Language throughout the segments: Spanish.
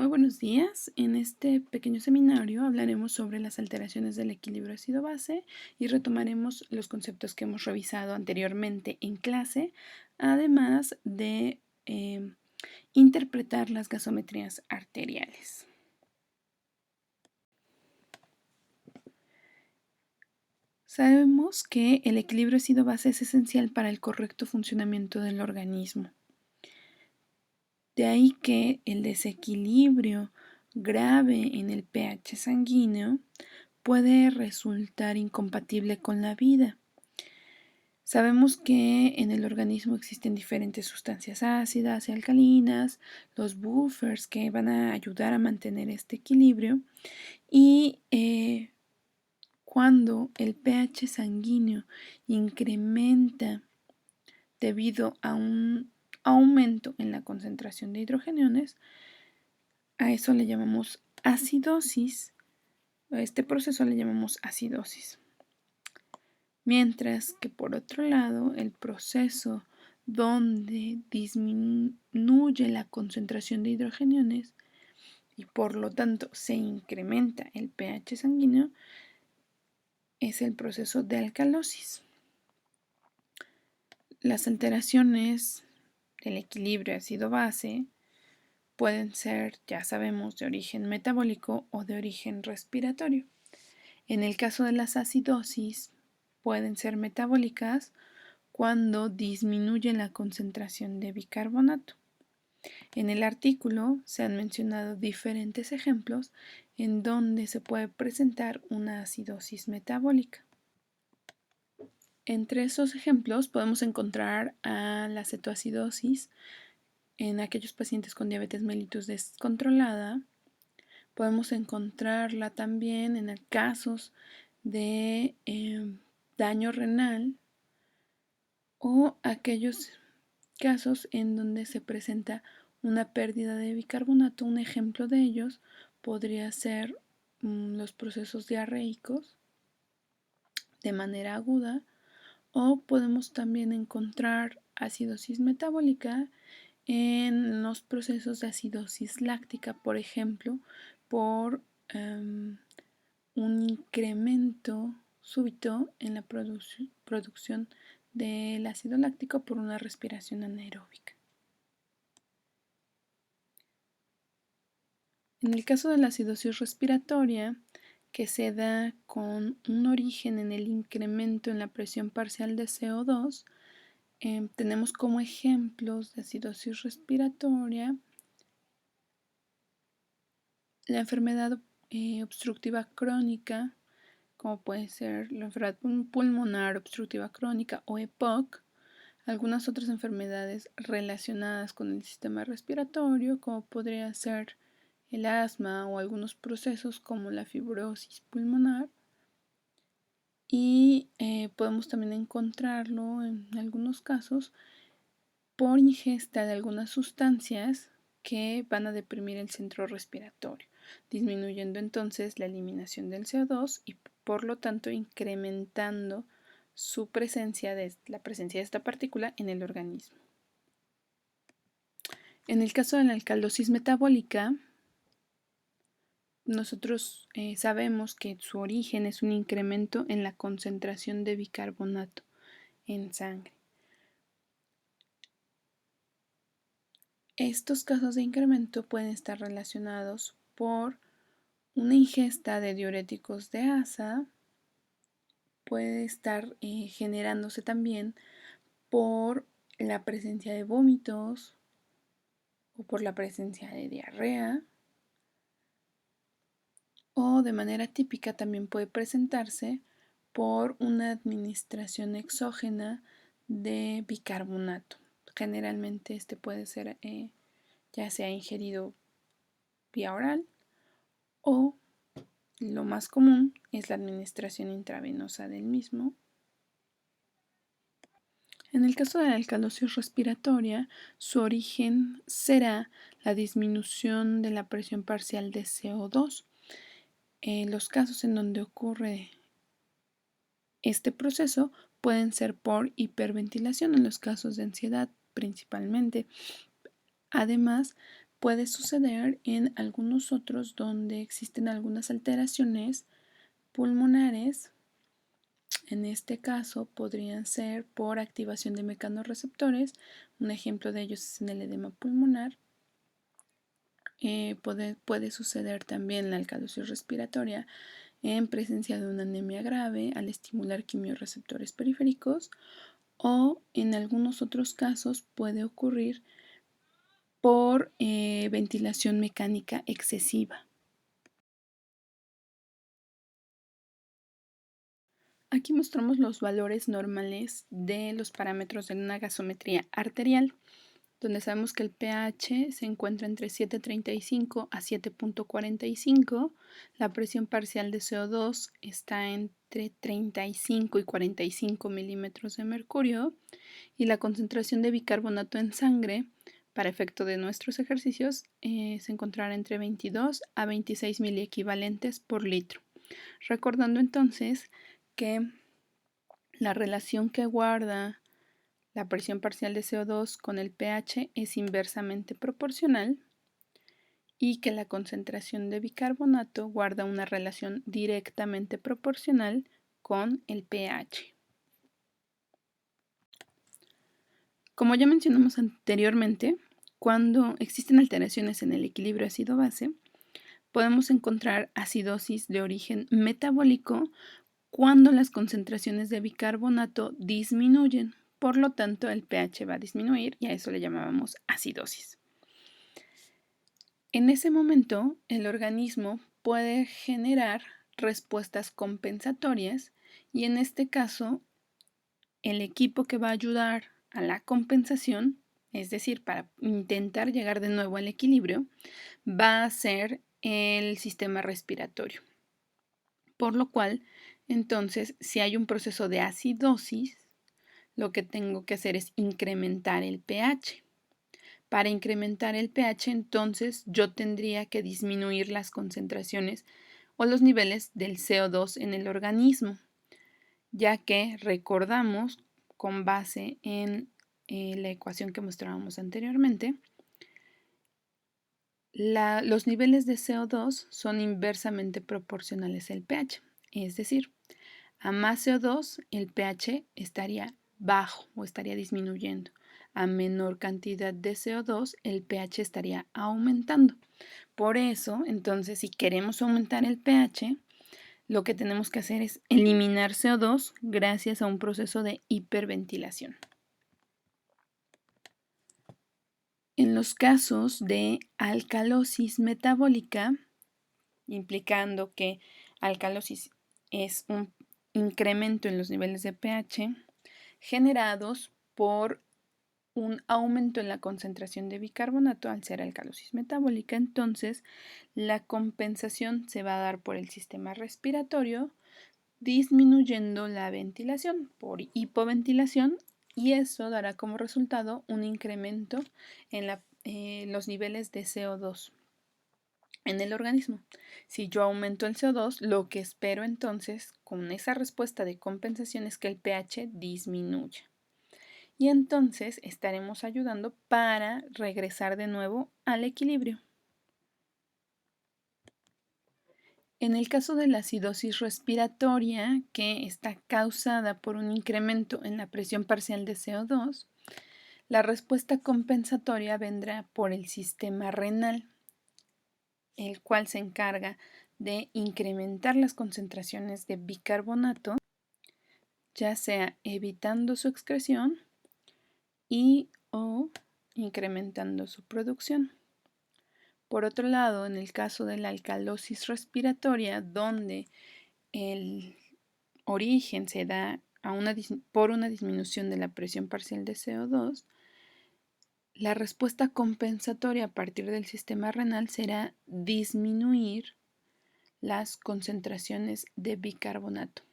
Muy buenos días. En este pequeño seminario hablaremos sobre las alteraciones del equilibrio ácido-base y retomaremos los conceptos que hemos revisado anteriormente en clase, además de interpretar las gasometrías arteriales. Sabemos que el equilibrio ácido-base es esencial para el correcto funcionamiento del organismo. De ahí que el desequilibrio grave en el pH sanguíneo puede resultar incompatible con la vida. Sabemos que en el organismo existen diferentes sustancias ácidas y alcalinas, los buffers que van a ayudar a mantener este equilibrio y cuando el pH sanguíneo incrementa debido a un aumento en la concentración de hidrogeniones, a eso le llamamos acidosis. A este proceso le llamamos acidosis. Mientras que por otro lado, el proceso donde disminuye la concentración de hidrogeniones y por lo tanto se incrementa el pH sanguíneo es el proceso de alcalosis. Las alteraciones del equilibrio ácido-base pueden ser, ya sabemos, de origen metabólico o de origen respiratorio. En el caso de las acidosis, pueden ser metabólicas cuando disminuye la concentración de bicarbonato. En el artículo se han mencionado diferentes ejemplos en donde se puede presentar una acidosis metabólica. Entre esos ejemplos podemos encontrar a la cetoacidosis en aquellos pacientes con diabetes mellitus descontrolada. Podemos encontrarla también en casos de daño renal o aquellos casos en donde se presenta una pérdida de bicarbonato. Un ejemplo de ellos podría ser los procesos diarreicos de manera aguda, o podemos también encontrar acidosis metabólica en los procesos de acidosis láctica, por ejemplo, por un incremento súbito en la producción del ácido láctico por una respiración anaeróbica. En el caso de la acidosis respiratoria, que se da con un origen en el incremento en la presión parcial de CO2, tenemos como ejemplos de acidosis respiratoria la enfermedad obstructiva crónica, como puede ser la enfermedad pulmonar obstructiva crónica o EPOC, algunas otras enfermedades relacionadas con el sistema respiratorio, como podría ser el asma o algunos procesos como la fibrosis pulmonar, y podemos también encontrarlo en algunos casos por ingesta de algunas sustancias que van a deprimir el centro respiratorio, disminuyendo entonces la eliminación del CO2 y por lo tanto incrementando la presencia de esta partícula en el organismo. En el caso de la alcalosis metabólica, nosotros sabemos que su origen es un incremento en la concentración de bicarbonato en sangre. Estos casos de incremento pueden estar relacionados por una ingesta de diuréticos de asa, puede estar generándose también por la presencia de vómitos o por la presencia de diarrea, o de manera típica también puede presentarse por una administración exógena de bicarbonato. Generalmente este puede ser ya sea ingerido vía oral o lo más común es la administración intravenosa del mismo. En el caso de la alcalosis respiratoria, su origen será la disminución de la presión parcial de CO2. Los casos en donde ocurre este proceso pueden ser por hiperventilación, en los casos de ansiedad principalmente, además puede suceder en algunos otros donde existen algunas alteraciones pulmonares. En este caso podrían ser por activación de mecanorreceptores. Un ejemplo de ellos es en el edema pulmonar. Puede suceder también la alcalosis respiratoria en presencia de una anemia grave al estimular quimiorreceptores periféricos, o en algunos otros casos puede ocurrir por ventilación mecánica excesiva. Aquí mostramos los valores normales de los parámetros de una gasometría arterial, donde sabemos que el pH se encuentra entre 7.35 a 7.45, la presión parcial de CO2 está entre 35 y 45 milímetros de mercurio, y la concentración de bicarbonato en sangre para efecto de nuestros ejercicios se encontrará entre 22 a 26 miliequivalentes por litro. Recordando entonces que la relación que guarda la presión parcial de CO2 con el pH es inversamente proporcional y que la concentración de bicarbonato guarda una relación directamente proporcional con el pH. Como ya mencionamos anteriormente, cuando existen alteraciones en el equilibrio ácido-base, podemos encontrar acidosis de origen metabólico cuando las concentraciones de bicarbonato disminuyen. Por lo tanto, el pH va a disminuir y a eso le llamábamos acidosis. En ese momento, el organismo puede generar respuestas compensatorias y en este caso, el equipo que va a ayudar a la compensación, es decir, para intentar llegar de nuevo al equilibrio, va a ser el sistema respiratorio. Por lo cual, entonces, si hay un proceso de acidosis, lo que tengo que hacer es incrementar el pH. Para incrementar el pH, entonces, yo tendría que disminuir las concentraciones o los niveles del CO2 en el organismo, ya que recordamos, con base en la ecuación que mostrábamos anteriormente, los niveles de CO2 son inversamente proporcionales al pH, es decir, a más CO2 el pH estaría bajo o estaría disminuyendo. A menor cantidad de CO2 el pH estaría aumentando. Por eso, entonces, si queremos aumentar el pH, lo que tenemos que hacer es eliminar CO2 gracias a un proceso de hiperventilación. En los casos de alcalosis metabólica, implicando que alcalosis es un incremento en los niveles de pH generados por un aumento en la concentración de bicarbonato al ser alcalosis metabólica, entonces la compensación se va a dar por el sistema respiratorio, disminuyendo la ventilación por hipoventilación, y eso dará como resultado un incremento en los niveles de CO2 en el organismo. Si yo aumento el CO2, lo que espero entonces con esa respuesta de compensación es que el pH disminuya. Y entonces estaremos ayudando para regresar de nuevo al equilibrio. En el caso de la acidosis respiratoria, que está causada por un incremento en la presión parcial de CO2, la respuesta compensatoria vendrá por el sistema renal, el cual se encarga de incrementar las concentraciones de bicarbonato, ya sea evitando su excreción y o incrementando su producción. Por otro lado, en el caso de la alcalosis respiratoria, donde el origen se da por una disminución de la presión parcial de CO2, la respuesta compensatoria a partir del sistema renal será disminuir las concentraciones de bicarbonato,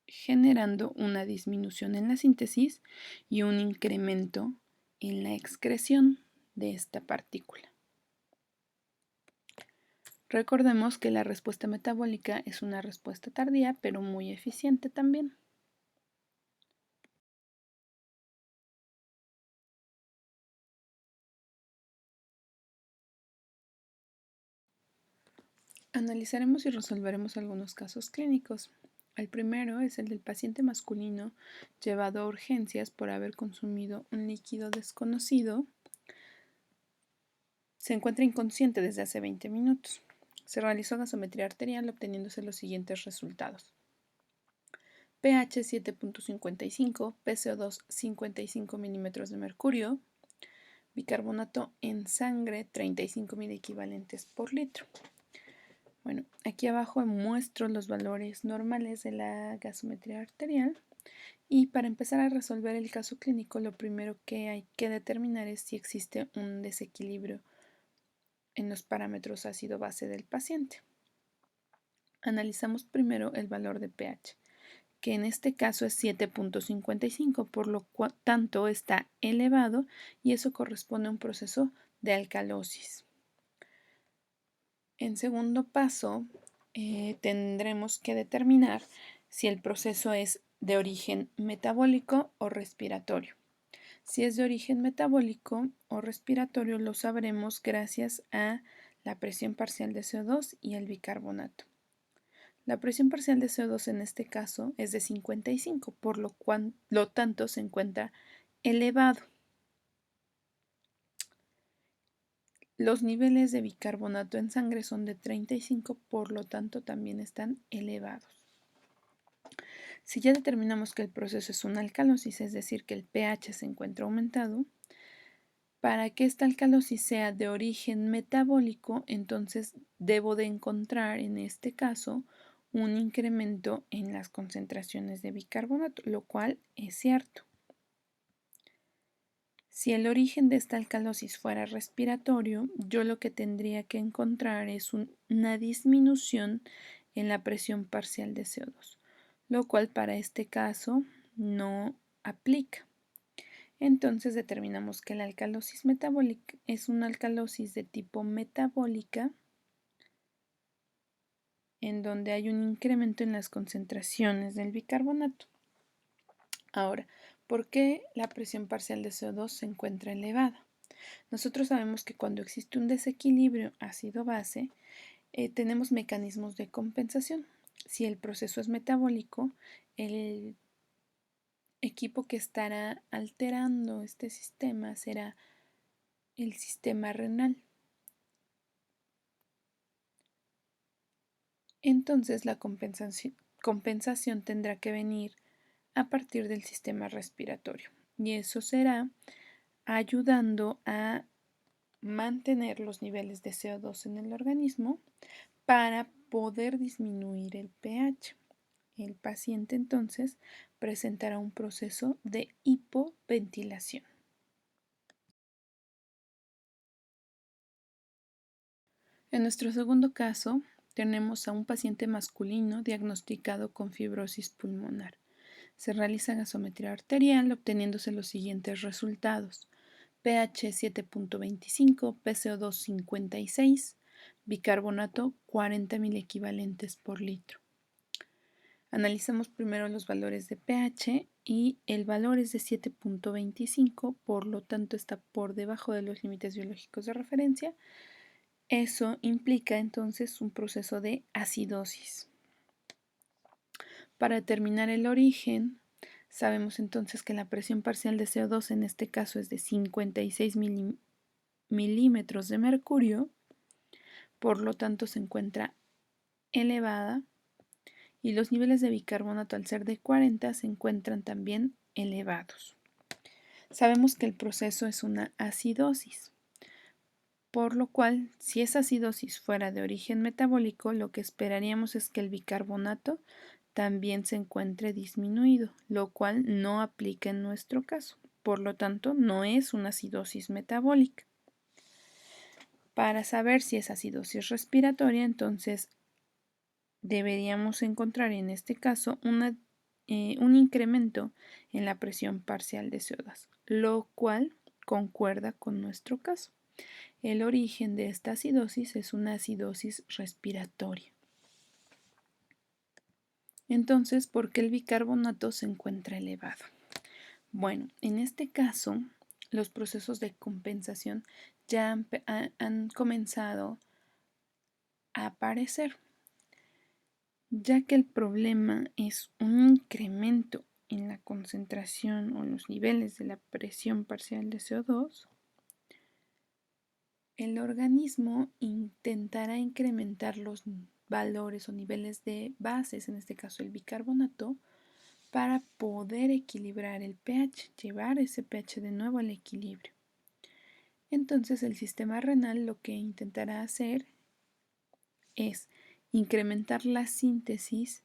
generando una disminución en la síntesis y un incremento en la excreción de esta partícula. Recordemos que la respuesta metabólica es una respuesta tardía, pero muy eficiente también. Analizaremos y resolveremos algunos casos clínicos. El primero es el del paciente masculino llevado a urgencias por haber consumido un líquido desconocido. Se encuentra inconsciente desde hace 20 minutos. Se realizó gasometría arterial obteniéndose los siguientes resultados: pH 7.55, PCO2 55 milímetros de mercurio, bicarbonato en sangre 35.000 equivalentes por litro. Bueno, aquí abajo muestro los valores normales de la gasometría arterial y para empezar a resolver el caso clínico lo primero que hay que determinar es si existe un desequilibrio en los parámetros ácido-base del paciente. Analizamos primero el valor de pH, que en este caso es 7.55, por lo tanto está elevado y eso corresponde a un proceso de alcalosis. En segundo paso, tendremos que determinar si el proceso es de origen metabólico o respiratorio. Si es de origen metabólico o respiratorio, lo sabremos gracias a la presión parcial de CO2 y el bicarbonato. La presión parcial de CO2 en este caso es de 55, por lo tanto se encuentra elevado. Los niveles de bicarbonato en sangre son de 35, por lo tanto también están elevados. Si ya determinamos que el proceso es una alcalosis, es decir, que el pH se encuentra aumentado, para que esta alcalosis sea de origen metabólico, entonces debo de encontrar en este caso un incremento en las concentraciones de bicarbonato, lo cual es cierto. Si el origen de esta alcalosis fuera respiratorio, yo lo que tendría que encontrar es una disminución en la presión parcial de CO2, lo cual para este caso no aplica. Entonces determinamos que la alcalosis metabólica es una alcalosis de tipo metabólica en donde hay un incremento en las concentraciones del bicarbonato. Ahora, ¿por qué la presión parcial de CO2 se encuentra elevada? Nosotros sabemos que cuando existe un desequilibrio ácido-base, tenemos mecanismos de compensación. Si el proceso es metabólico, el equipo que estará alterando este sistema será el sistema renal. Entonces la compensación tendrá que venir a partir del sistema respiratorio y eso será ayudando a mantener los niveles de CO2 en el organismo para poder disminuir el pH. El paciente entonces presentará un proceso de hipoventilación. En nuestro segundo caso, tenemos a un paciente masculino diagnosticado con fibrosis pulmonar. Se realiza gasometría arterial obteniéndose los siguientes resultados: pH 7.25, PCO2 56, bicarbonato 40.000 equivalentes por litro. Analizamos primero los valores de pH y el valor es de 7.25, por lo tanto está por debajo de los límites biológicos de referencia. Eso implica entonces un proceso de acidosis. Para determinar el origen, sabemos entonces que la presión parcial de CO2 en este caso es de 56 milímetros de mercurio, por lo tanto se encuentra elevada y los niveles de bicarbonato al ser de 40 se encuentran también elevados. Sabemos que el proceso es una acidosis, por lo cual si esa acidosis fuera de origen metabólico, lo que esperaríamos es que el bicarbonato también se encuentre disminuido, lo cual no aplica en nuestro caso. Por lo tanto, no es una acidosis metabólica. Para saber si es acidosis respiratoria, entonces deberíamos encontrar en este caso un incremento en la presión parcial de CO2, lo cual concuerda con nuestro caso. El origen de esta acidosis es una acidosis respiratoria. Entonces, ¿por qué el bicarbonato se encuentra elevado? Bueno, en este caso, los procesos de compensación ya han comenzado a aparecer, ya que el problema es un incremento en la concentración o los niveles de la presión parcial de CO2. El organismo intentará incrementar los valores o niveles de bases, en este caso el bicarbonato, para poder equilibrar el pH, llevar ese pH de nuevo al equilibrio. Entonces el sistema renal lo que intentará hacer es incrementar la síntesis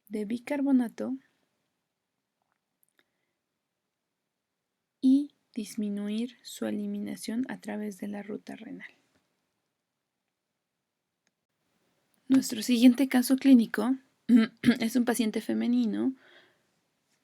de bicarbonato y disminuir su eliminación a través de la ruta renal. Nuestro siguiente caso clínico es un paciente femenino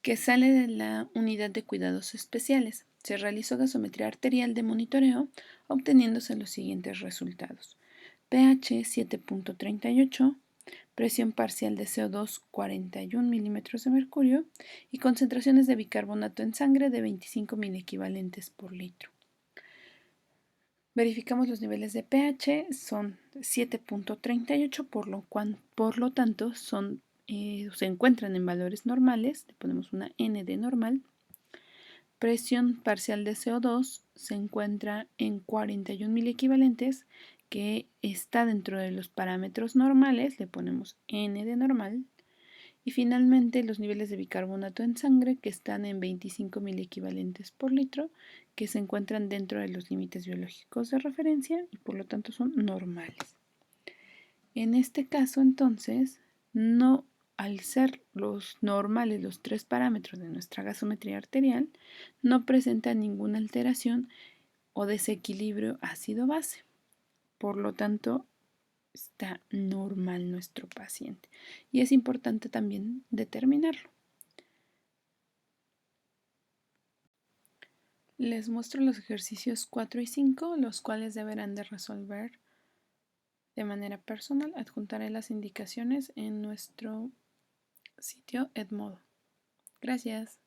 que sale de la unidad de cuidados especiales. Se realizó gasometría arterial de monitoreo, obteniéndose los siguientes resultados: pH 7.38, presión parcial de CO2 41 milímetros de mercurio y concentraciones de bicarbonato en sangre de 25 miliequivalentes por litro. Verificamos los niveles de pH, son 7.38, por lo tanto se encuentran en valores normales, le ponemos una N de normal. Presión parcial de CO2 se encuentra en 41 miliequivalentes, que está dentro de los parámetros normales, le ponemos N de normal. Y finalmente los niveles de bicarbonato en sangre, que están en 25 miliequivalentes por litro, que se encuentran dentro de los límites biológicos de referencia y por lo tanto son normales. En este caso, entonces, al ser los normales los tres parámetros de nuestra gasometría arterial, no presenta ninguna alteración o desequilibrio ácido-base. Por lo tanto, está normal nuestro paciente. Y es importante también determinarlo. Les muestro los ejercicios 4 y 5, los cuales deberán de resolver de manera personal. Adjuntaré las indicaciones en nuestro sitio Edmodo. Gracias.